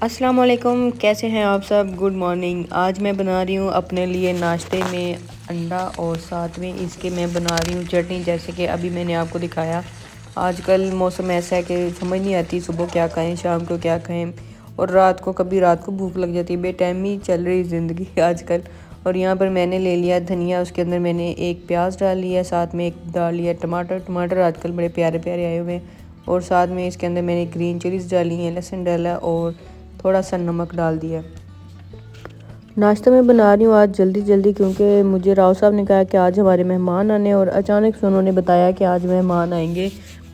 अस्सलाम वालेकुम, कैसे हैं आप सब। Good morning. आज मैं बना रही हूँ अपने लिए नाश्ते में अंडा और साथ में इसके मैं बना रही हूँ चटनी। जैसे कि अभी मैंने आपको दिखाया, आजकल मौसम ऐसा है कि समझ नहीं आती सुबह क्या खाएं, शाम को क्या खाएं और कभी रात को भूख लग जाती है। बेटाइमी चल रही ज़िंदगी आजकल। और यहाँ पर मैंने ले लिया धनिया, उसके अंदर मैंने एक प्याज डाल लिया, साथ में एक डाल लिया टमाटर आजकल बड़े प्यारे प्यारे आए हुए हैं। और साथ में इसके अंदर मैंने ग्रीन चिलीज़ डाली हैं, लहसुन डाला और थोड़ा सा नमक डाल दिया। नाश्ता मैं बना रही हूँ आज जल्दी जल्दी, क्योंकि मुझे राव साहब ने कहा कि आज हमारे मेहमान आने और अचानक से उन्होंने बताया कि आज मेहमान आएंगे।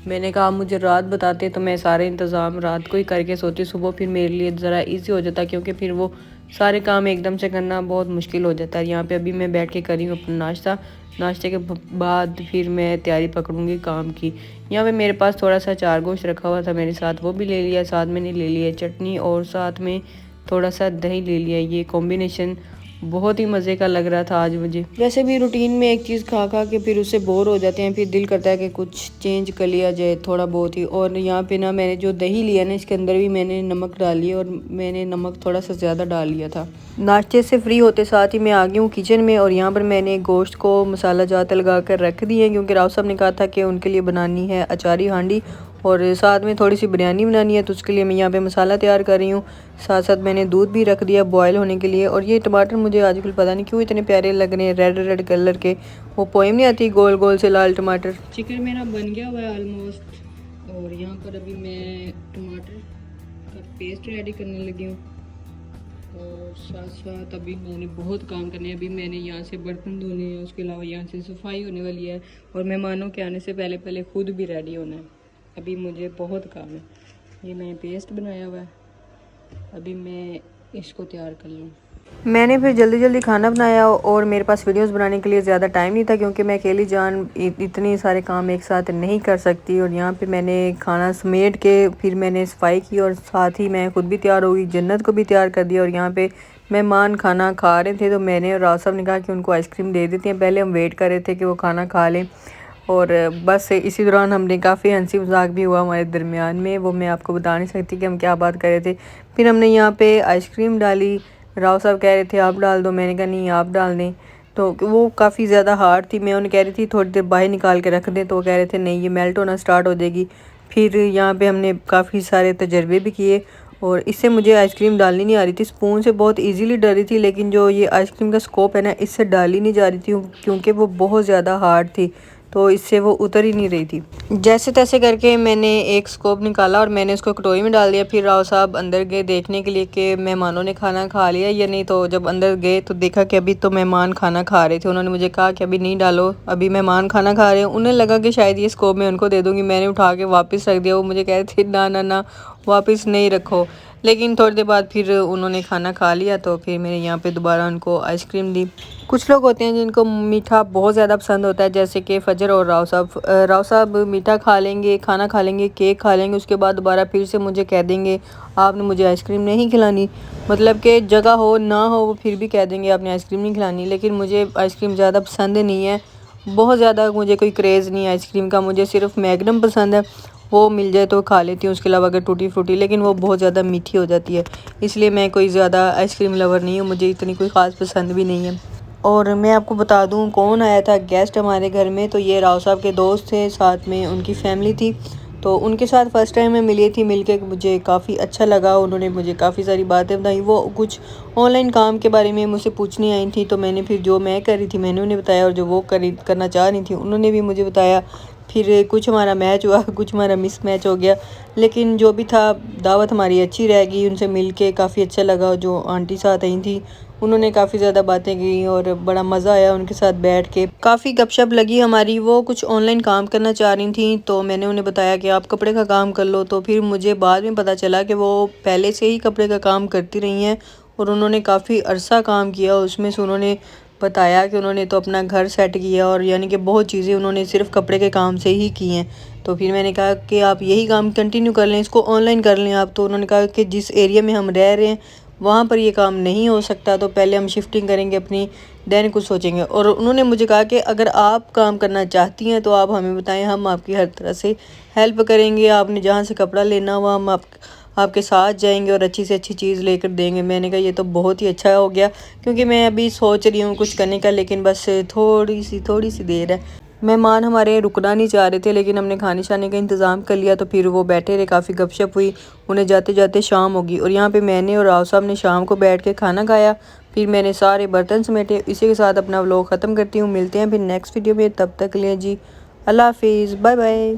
मैंने कहा मुझे रात बताते तो मैं सारे इंतज़ाम रात को ही करके सोती, सुबह फिर मेरे लिए ज़रा इजी हो जाता, क्योंकि फिर वो सारे काम एकदम से करना बहुत मुश्किल हो जाता है। यहाँ पे अभी मैं बैठ के करी हूँ अपना नाश्ता। नाश्ते के बाद फिर मैं तैयारी पकड़ूंगी काम की। यहाँ पे मेरे पास थोड़ा सा चार गोश्त रखा हुआ था मेरे साथ, वो भी ले लिया। साथ मैंने ले लिया चटनी और साथ में थोड़ा सा दही ले लिया। ये कॉम्बिनेशन बहुत ही मज़े का लग रहा था आज मुझे। वैसे भी रूटीन में एक चीज़ खा खा के फिर उससे बोर हो जाते हैं, फिर दिल करता है कि कुछ चेंज कर लिया जाए थोड़ा बहुत ही। और यहाँ पे ना मैंने जो दही लिया ना, इसके अंदर भी मैंने नमक डाल लिया और मैंने नमक थोड़ा सा ज़्यादा डाल लिया था। नाश्ते से फ्री होते साथ ही मैं आ गई हूँ किचन में और यहाँ पर मैंने गोश्त को मसाला जाता लगा कर रख दिए, क्योंकि राव साहब ने कहा था कि उनके लिए बनानी है अचारी हांडी और साथ में थोड़ी सी बिरयानी बनानी है, तो उसके लिए मैं यहाँ पे मसाला तैयार कर रही हूँ। साथ साथ मैंने दूध भी रख दिया बॉयल होने के लिए। और ये टमाटर मुझे आजकल पता नहीं क्यों इतने प्यारे लग रहे हैं, रेड रेड कलर के। वो पोएम नहीं आती गोल गोल से लाल टमाटर। चिकन मेरा बन गया हुआ है ऑलमोस्ट और यहाँ पर अभी मैं टमाटर का पेस्ट रेडी करने लगी हूँ। और साथ साथ अभी मैंने बहुत काम करने हैं। अभी मैंने यहाँ से बर्तन धोने हैं, उसके अलावा यहाँ से सफाई होने वाली है और मेहमानों के आने से पहले पहले खुद भी रेडी होना है। अभी मुझे बहुत काम है। ये मैंने पेस्ट बनाया हुआ है, अभी मैं इसको तैयार कर लूँ। मैंने फिर जल्दी जल्दी खाना बनाया और मेरे पास वीडियोस बनाने के लिए ज़्यादा टाइम नहीं था, क्योंकि मैं अकेली जान इतनी सारे काम एक साथ नहीं कर सकती। और यहाँ पे मैंने खाना समेट के फिर मैंने सफाई की और साथ ही मैं खुद भी तैयार हो गई, जन्नत को भी तैयार कर दिया। और यहाँ पे मेहमान खाना खा रहे थे, तो मैंने और राव साहब ने कहा कि उनको आइसक्रीम दे देते हैं। पहले हम वेट कर रहे थे कि वो खाना खा लें और बस इसी दौरान हमने काफ़ी हंसी मजाक भी हुआ हमारे दरमियान में, वो मैं आपको बता नहीं सकती कि हम क्या बात कर रहे थे। फिर हमने यहाँ पे आइसक्रीम डाली। राव साहब कह रहे थे आप डाल दो, मैंने कहा नहीं आप डाल दें। तो वो काफ़ी ज़्यादा हार्ड थी, मैं उन्हें कह रही थी थोड़ी देर बाहर निकाल के रख दें, तो वो कह रहे थे नहीं ये मेल्ट होना स्टार्ट हो जाएगी। फिर यहाँ पे हमने काफ़ी सारे तजर्बे भी किए और इससे मुझे आइसक्रीम डालनी नहीं आ रही थी। स्पून से बहुत इजीली डल रही थी, लेकिन जो ये आइसक्रीम का स्कोप है ना, इससे डाली नहीं जा रही थी, क्योंकि वो बहुत ज़्यादा हार्ड थी, तो इससे वो उतर ही नहीं रही थी। जैसे तैसे करके मैंने एक स्कोप निकाला और मैंने उसको कटोरी में डाल दिया। फिर राव साहब अंदर गए देखने के लिए कि मेहमानों ने खाना खा लिया या नहीं। तो जब अंदर गए तो देखा कि अभी तो मेहमान खाना खा रहे थे। उन्होंने मुझे कहा कि अभी नहीं डालो, अभी मेहमान खाना खा रहे हैं। उन्हें लगा कि शायद ये स्कोप मैं उनको दे दूँगी, मैंने उठा के वापस रख दिया। वो मुझे कह रहे थे ना ना ना वापस नहीं रखो। लेकिन थोड़ी देर बाद फिर उन्होंने खाना खा लिया, तो फिर मैंने यहाँ पे दोबारा उनको आइसक्रीम दी। कुछ लोग होते हैं जिनको मीठा बहुत ज़्यादा पसंद होता है, जैसे कि फ़जर और राव साहब। राव साहब मीठा खा लेंगे, खाना खा लेंगे, केक खा लेंगे, उसके बाद दोबारा फिर से मुझे कह देंगे आपने मुझे आइसक्रीम नहीं खिलानी। मतलब कि जगह हो ना हो वो फिर भी कह देंगे आपने आइसक्रीम नहीं खिलानी। लेकिन मुझे आइसक्रीम ज़्यादा पसंद नहीं है, बहुत ज़्यादा मुझे कोई क्रेज़ नहीं है आइसक्रीम का। मुझे सिर्फ मैगनम पसंद है, वो मिल जाए तो खा लेती हूँ। उसके अलावा अगर टूटी फ्रूटी, लेकिन वो बहुत ज़्यादा मीठी हो जाती है, इसलिए मैं कोई ज़्यादा आइसक्रीम लवर नहीं हूँ, मुझे इतनी कोई ख़ास पसंद भी नहीं है। और मैं आपको बता दूँ कौन आया था गेस्ट हमारे घर में, तो ये राव साहब के दोस्त थे, साथ में उनकी फैमिली थी। तो उनके साथ फ़र्स्ट टाइम मैं मिली थी, मिलके मुझे काफ़ी अच्छा लगा। उन्होंने मुझे काफ़ी सारी बातें बताई। वो कुछ ऑनलाइन काम के बारे में मुझसे पूछने आई थी, तो मैंने फिर जो मैं कर रही थी मैंने उन्हें बताया और जो वो करना चाह रही थी उन्होंने भी मुझे बताया। फिर कुछ हमारा मैच हुआ, कुछ हमारा मिस मैच हो गया, लेकिन जो भी था दावत हमारी अच्छी रह गई। उनसे मिल के काफ़ी अच्छा लगा। जो आंटी साथ आई थी उन्होंने काफ़ी ज़्यादा बातें की और बड़ा मज़ा आया उनके साथ बैठ के, काफ़ी गपशप लगी हमारी। वो कुछ ऑनलाइन काम करना चाह रही थी, तो मैंने उन्हें बताया कि आप कपड़े का काम कर लो। तो फिर मुझे बाद में पता चला कि वो पहले से ही कपड़े का काम करती रही हैं और उन्होंने काफ़ी अरसा काम किया उसमें से। उन्होंने बताया कि उन्होंने तो अपना घर सेट किया और यानी कि बहुत चीज़ें उन्होंने सिर्फ कपड़े के काम से ही की हैं। तो फिर मैंने कहा कि आप यही काम कंटिन्यू कर लें, इसको ऑनलाइन कर लें आप। तो उन्होंने कहा कि जिस एरिया में हम रह रहे हैं वहाँ पर ये काम नहीं हो सकता, तो पहले हम शिफ्टिंग करेंगे अपनी, देन कुछ सोचेंगे। और उन्होंने मुझे कहा कि अगर आप काम करना चाहती हैं तो आप हमें बताएं, हम आपकी हर तरह से हेल्प करेंगे। आपने जहाँ से कपड़ा लेना हुआ हम आपके साथ जाएंगे और अच्छी से अच्छी चीज़ लेकर देंगे। मैंने कहा ये तो बहुत ही अच्छा हो गया, क्योंकि मैं अभी सोच रही हूँ कुछ करने का, लेकिन बस थोड़ी सी देर है। मेहमान हमारे रुकना नहीं चाह रहे थे, लेकिन हमने खाने शाने का इंतज़ाम कर लिया, तो फिर वो बैठे रहे, काफ़ी गपशप हुई। उन्हें जाते जाते शाम होगी और यहाँ पे मैंने और राव साहब ने शाम को बैठ के खाना खाया। फिर मैंने सारे बर्तन समेटे। इसी के साथ अपना व्लॉग ख़त्म करती हूँ। मिलते हैं फिर नेक्स्ट वीडियो में, तब तक के लिए जी अल्लाह हाफिज़, बाय बाय।